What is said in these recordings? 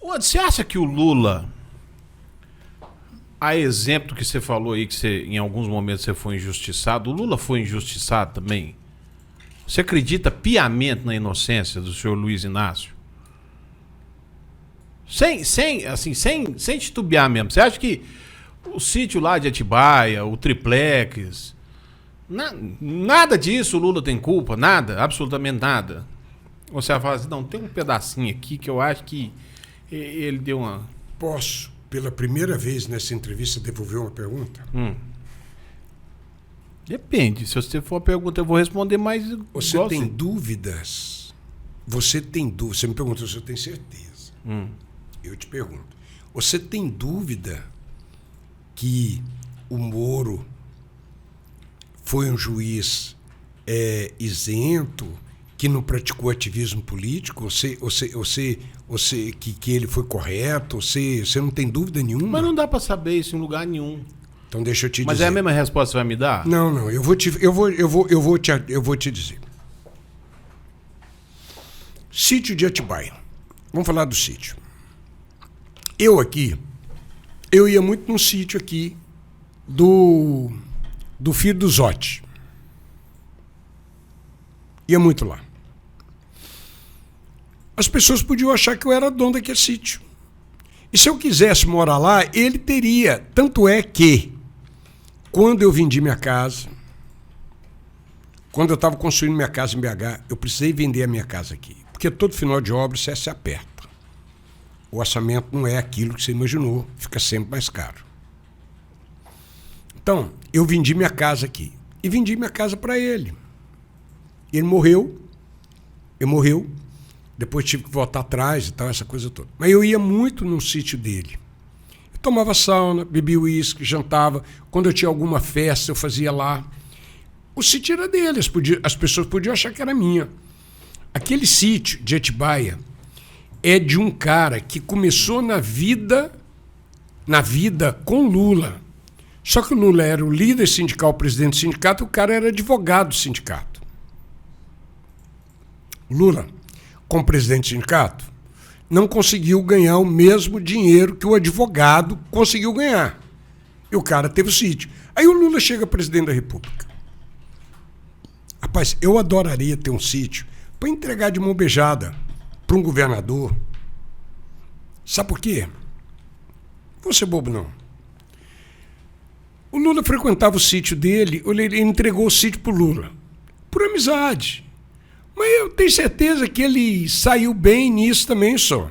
Você acha que o Lula, a exemplo que você falou aí, que você, em alguns momentos você foi injustiçado, o Lula foi injustiçado também? Você acredita piamente na inocência do senhor Luiz Inácio? Sem titubear mesmo. Você acha que o sítio lá de Atibaia, o triplex, nada disso o Lula tem culpa? Nada? Absolutamente nada? Você vai falar assim, não, tem um pedacinho aqui que eu acho que ele deu uma... Posso, pela primeira vez nessa entrevista, devolver uma pergunta? Depende. Se você for a pergunta, eu vou responder mais... Você tem dúvidas? Você tem dúvidas? Você me perguntou se eu tenho certeza. Eu te pergunto. Você tem dúvida que o Moro foi um juiz isento, que não praticou ativismo político? Que ele foi correto? Você não tem dúvida nenhuma? Mas não dá para saber isso em lugar nenhum. Então deixa eu te dizer. Mas é a mesma resposta que você vai me dar? Não, eu vou te dizer. Sítio de Atibaia. Vamos falar do sítio. Eu ia muito num sítio aqui do filho do Zotti. Ia muito lá. As pessoas podiam achar que eu era dono daquele sítio. E se eu quisesse morar lá, ele teria. Tanto é que, quando eu vendi minha casa, quando eu estava construindo minha casa em BH, eu precisei vender a minha casa aqui. Porque todo final de obra você se aperta. O orçamento não é aquilo que você imaginou, fica sempre mais caro. Então, eu vendi minha casa aqui. E vendi minha casa para ele. Ele morreu. Depois tive que voltar atrás e tal, essa coisa toda. Mas eu ia muito no sítio dele. Eu tomava sauna, bebia uísque, jantava. Quando eu tinha alguma festa, eu fazia lá. O sítio era dele, as pessoas podiam achar que era minha. Aquele sítio de Atibaia é de um cara que começou na vida com Lula. Só que o Lula era o líder sindical, o presidente do sindicato, e o cara era advogado do sindicato. O Lula, como presidente do sindicato, não conseguiu ganhar o mesmo dinheiro que o advogado conseguiu ganhar. E o cara teve o sítio. Aí o Lula chega presidente da República. Rapaz, eu adoraria ter um sítio para entregar de mão beijada para um governador. Sabe por quê? Não vou ser bobo, não. O Lula frequentava o sítio dele, ele entregou o sítio para o Lula. Por amizade. Mas eu tenho certeza que ele saiu bem nisso também, só.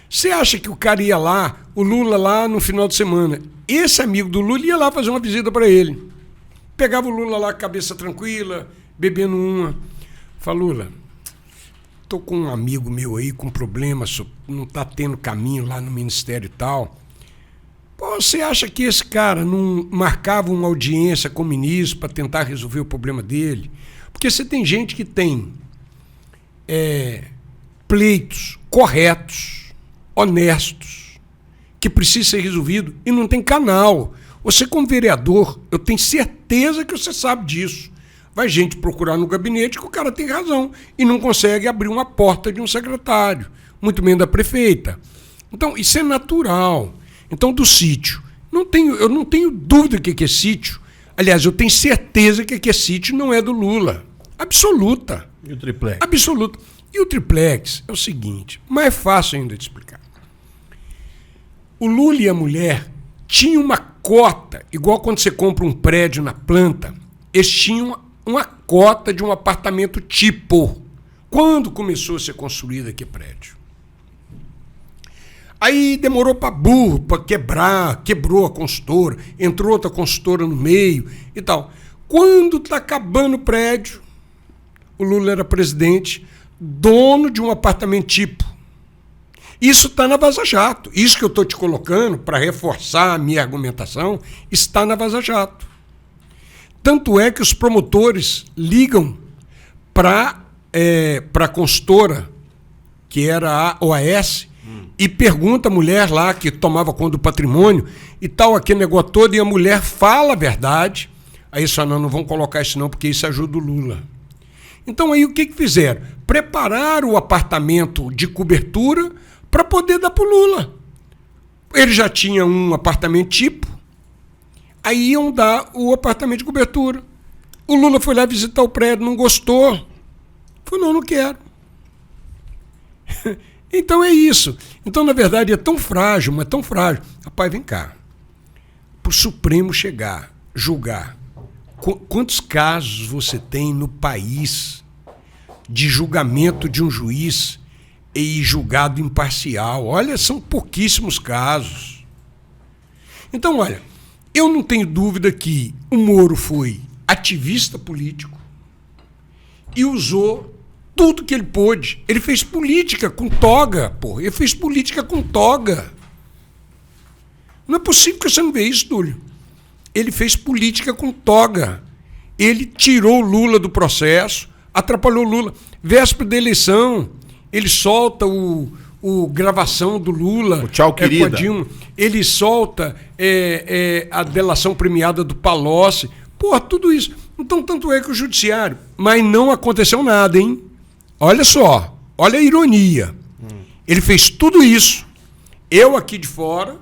Você acha que o cara ia lá, o Lula lá no final de semana? Esse amigo do Lula ia lá fazer uma visita para ele. Pegava o Lula lá, cabeça tranquila, bebendo uma. Fala, Lula, tô com um amigo meu aí com problema, não tá tendo caminho lá no ministério e tal. Pô, você acha que esse cara não marcava uma audiência com o ministro para tentar resolver o problema dele? Porque você tem gente que tem pleitos corretos, honestos, que precisa ser resolvido e não tem canal. Você, como vereador, eu tenho certeza que você sabe disso. Vai gente procurar no gabinete que o cara tem razão e não consegue abrir uma porta de um secretário, muito menos da prefeita. Então, isso é natural. Então, do sítio, eu não tenho dúvida que é sítio. Aliás, eu tenho certeza que sítio não é do Lula. Absoluta. E o triplex? Absoluta. E o triplex é o seguinte, mais fácil ainda de explicar. O Lula e a mulher tinham uma cota, igual quando você compra um prédio na planta, eles tinham uma cota de um apartamento tipo. Quando começou a ser construído aquele prédio? Aí demorou para burro, para quebrar, quebrou a consultora, entrou outra consultora no meio e tal. Quando está acabando o prédio, o Lula era presidente, dono de um apartamento tipo. Isso está na Vaza Jato. Isso que eu estou te colocando para reforçar a minha argumentação está na Vaza Jato. Tanto é que os promotores ligam para a consultora, que era a OAS, e pergunta a mulher lá que tomava conta do patrimônio e tal, aquele negócio todo, e a mulher fala a verdade. Aí só não vão colocar isso não, porque isso ajuda o Lula. Então aí o que fizeram? Prepararam o apartamento de cobertura para poder dar para o Lula. Ele já tinha um apartamento tipo, aí iam dar o apartamento de cobertura. O Lula foi lá visitar o prédio, não gostou. Falou, não quero. Então é isso. Então, na verdade, é tão frágil, mas tão frágil. Rapaz, vem cá. Para o Supremo chegar, julgar, quantos casos você tem no país de julgamento de um juiz e julgado imparcial? Olha, são pouquíssimos casos. Então, olha, eu não tenho dúvida que o Moro foi ativista político e usou tudo que ele pôde. Ele fez política com toga, porra. Ele fez política com toga. Não é possível que você não veja isso, Túlio. Ele fez política com toga. Ele tirou o Lula do processo, atrapalhou o Lula. Véspera da eleição, ele solta o gravação do Lula. O tchau, querida. Com a Dilma. Ele solta a delação premiada do Palocci. Porra, tudo isso. Então, tanto é que o judiciário... Mas não aconteceu nada, hein? Olha só, olha a ironia. Ele fez tudo isso. Eu aqui de fora,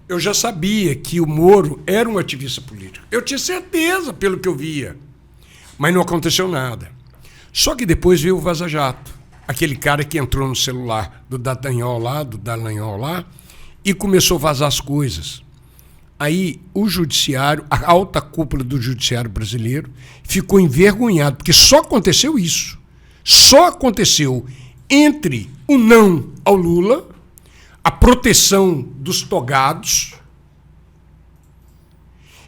eu já sabia que o Moro era um ativista político. Eu tinha certeza pelo que eu via. Mas não aconteceu nada. Só que depois veio o Vaza Jato. Aquele cara que entrou no celular do Dallagnol lá, e começou a vazar as coisas. Aí o judiciário, a alta cúpula do judiciário brasileiro, ficou envergonhado, porque só aconteceu isso. Só aconteceu entre o não ao Lula, a proteção dos togados,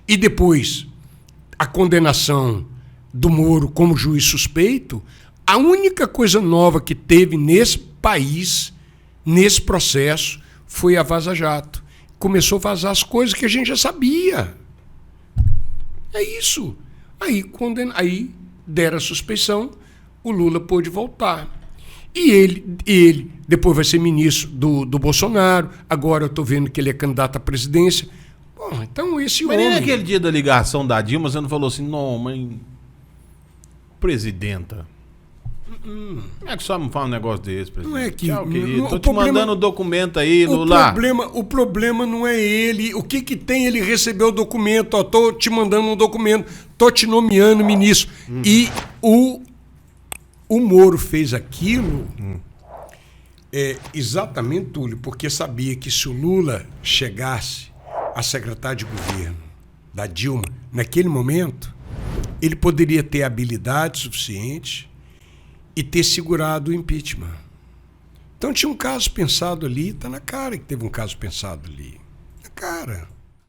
e depois a condenação do Moro como juiz suspeito. A única coisa nova que teve nesse país, nesse processo, foi a Vaza Jato. Começou a vazar as coisas que a gente já sabia. É isso. Aí deram a suspeição, o Lula pôde voltar. E ele depois vai ser ministro do Bolsonaro. Agora eu estou vendo que ele é candidato à presidência. Bom, então esse Mas homem... nem naquele dia da ligação da Dilma, você não falou assim, não, mãe, presidenta. Como é que só me fala um negócio desse, presidente? Não é que... Tchau, querido. Tô te problema, mandando o documento aí, o Lula. O problema não é ele. O que tem? Ele recebeu o documento. Ó, tô te mandando um documento. Tô te nomeando ministro. E o Moro fez aquilo exatamente, Túlio, porque sabia que se o Lula chegasse a secretário de governo da Dilma, naquele momento, ele poderia ter habilidade suficiente e ter segurado o impeachment. Então tinha um caso pensado ali, está na cara que teve um caso pensado ali. Na cara.